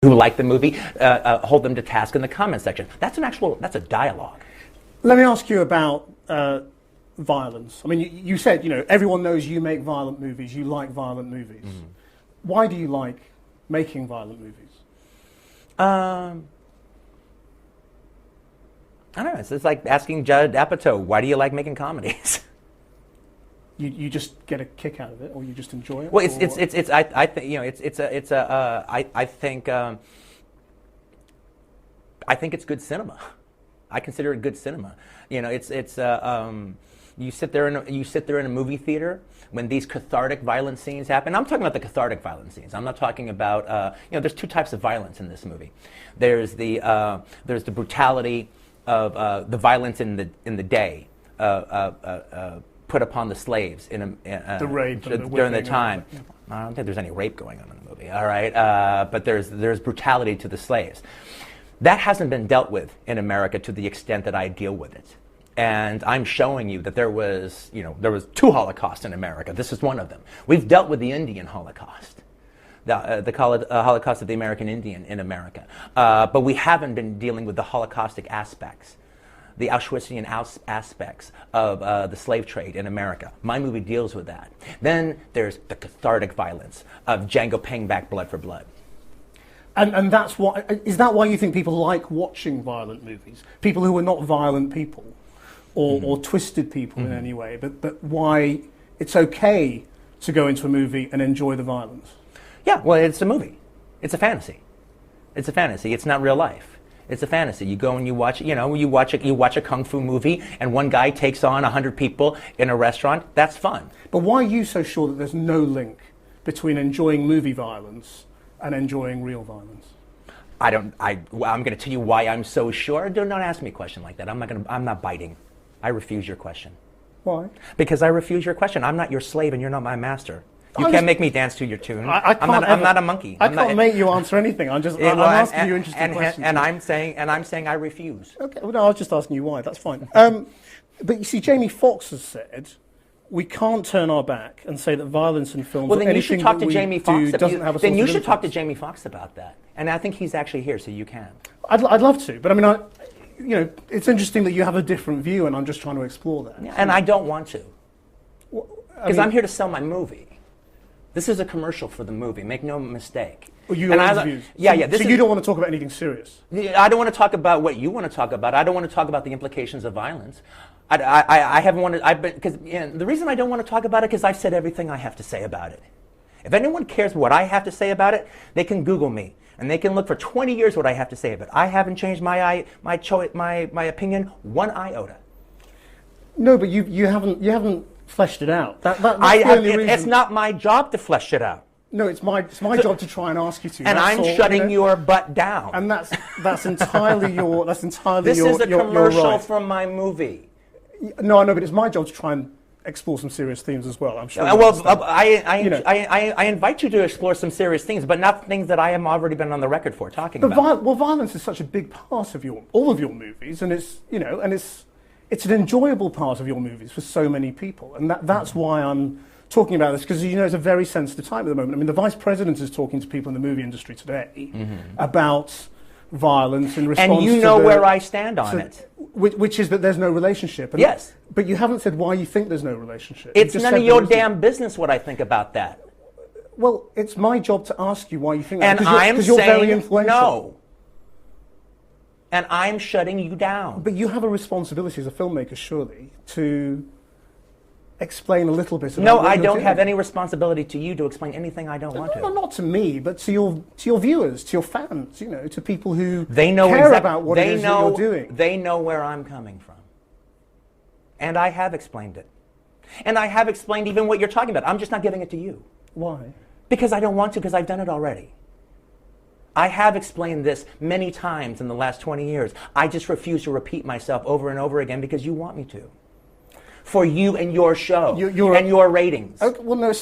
who like the movie, hold them to task in the comment section. That's a dialogue. Let me ask you about violence. I mean, you said, everyone knows you make violent movies, you like violent movies. Mm-hmm. Why do you like making violent movies? I don't know. It's like asking Judd Apatow, why do you like making comedies? You just get a kick out of it, or you just enjoy it? Well, I think it's good cinema. I consider it good cinema. You sit there in a movie theater when these cathartic violent scenes happen. I'm talking about the cathartic violent scenes. I'm not talking about there's two types of violence in this movie. There's the brutality of the violence in the day. Put upon the slaves the rape during the time. I don't think there's any rape going on in the movie. All right, but there's brutality to the slaves. That hasn't been dealt with in America to the extent that I deal with it. And I'm showing you that there was two Holocausts in America. This is one of them. We've dealt with the Indian Holocaust, the Holocaust of the American Indian in America, but we haven't been dealing with the Holocaustic aspects, the Auschwitzian aspects of the slave trade in America. My movie deals with that. Then there's the cathartic violence of Django paying back blood for blood. And that's why, is that why you think people like watching violent movies? People who are not violent people or twisted people in any way, but why it's okay to go into a movie and enjoy the violence? Yeah, well, it's a movie. It's a fantasy. It's a fantasy. It's not real life. It's a fantasy. You go and you watch a kung fu movie, and one guy takes on 100 people in a restaurant. That's fun. But why are you so sure that there's no link between enjoying movie violence and enjoying real violence? I'm going to tell you why I'm so sure. Don't ask me a question like that. I'm not biting. I refuse your question. Why? Because I refuse your question. I'm not your slave, and you're not my master. You can't make me dance to your tune. I'm not a monkey. I can't make you answer anything. I'm asking you interesting questions. And I'm saying I refuse. Okay. Well, no, I was just asking you why. That's fine. But you see, Jamie Foxx has said we can't turn our back and say that violence in films. Well, then you should talk to Jamie Foxx. Then you should talk to Jamie Foxx about that. And I think he's actually here, so you can. I'd love to, but I mean, it's interesting that you have a different view, and I'm just trying to explore that. Yeah, and I don't want to, because I'm here to sell my movie. This is a commercial for the movie. Make no mistake. Well, you interviews. So you don't want to talk about anything serious? I don't want to talk about what you want to talk about. I don't want to talk about the implications of violence. I haven't wanted. Because the reason I don't want to talk about it is because I've said everything I have to say about it. If anyone cares what I have to say about it, they can Google me and they can look for 20 years what I have to say about it. I haven't changed my opinion one iota. No, but you haven't fleshed it out. That's the only reason. It's not my job to flesh it out. No, it's my job to try and ask you to. And I'm shutting your butt down. And that's entirely your. That's entirely this your. This is a commercial right. from my movie. No, I know, but it's my job to try and explore some serious themes as well. I'm sure. I invite you to explore some serious things, but not things that I have already been on the record for talking about. Well, violence is such a big part of all of your movies, and it's an enjoyable part of your movies for so many people, and that's why I'm talking about this, because it's a very sensitive time at the moment. I mean, the Vice President is talking to people in the movie industry today about violence in response and you know where I stand on it. Which is that there's no relationship. And yes. But you haven't said why you think there's no relationship. It's none of your damn business what I think about that. Well, it's my job to ask you why you think that. And I'm saying very influential. No. And I'm shutting you down. But you have a responsibility as a filmmaker, surely, to explain a little bit about No, what I you're don't doing. have any responsibility to you to explain anything I don't want to. No, not to me, but to your viewers, to your fans, to people who care about what it is that you're doing. They know where I'm coming from. And I have explained it. And I have explained even what you're talking about. I'm just not giving it to you. Why? Because I don't want to, because I've done it already. I have explained this many times in the last 20 years. I just refuse to repeat myself over and over again because you want me to. For you and your show and your ratings. Okay, well, no.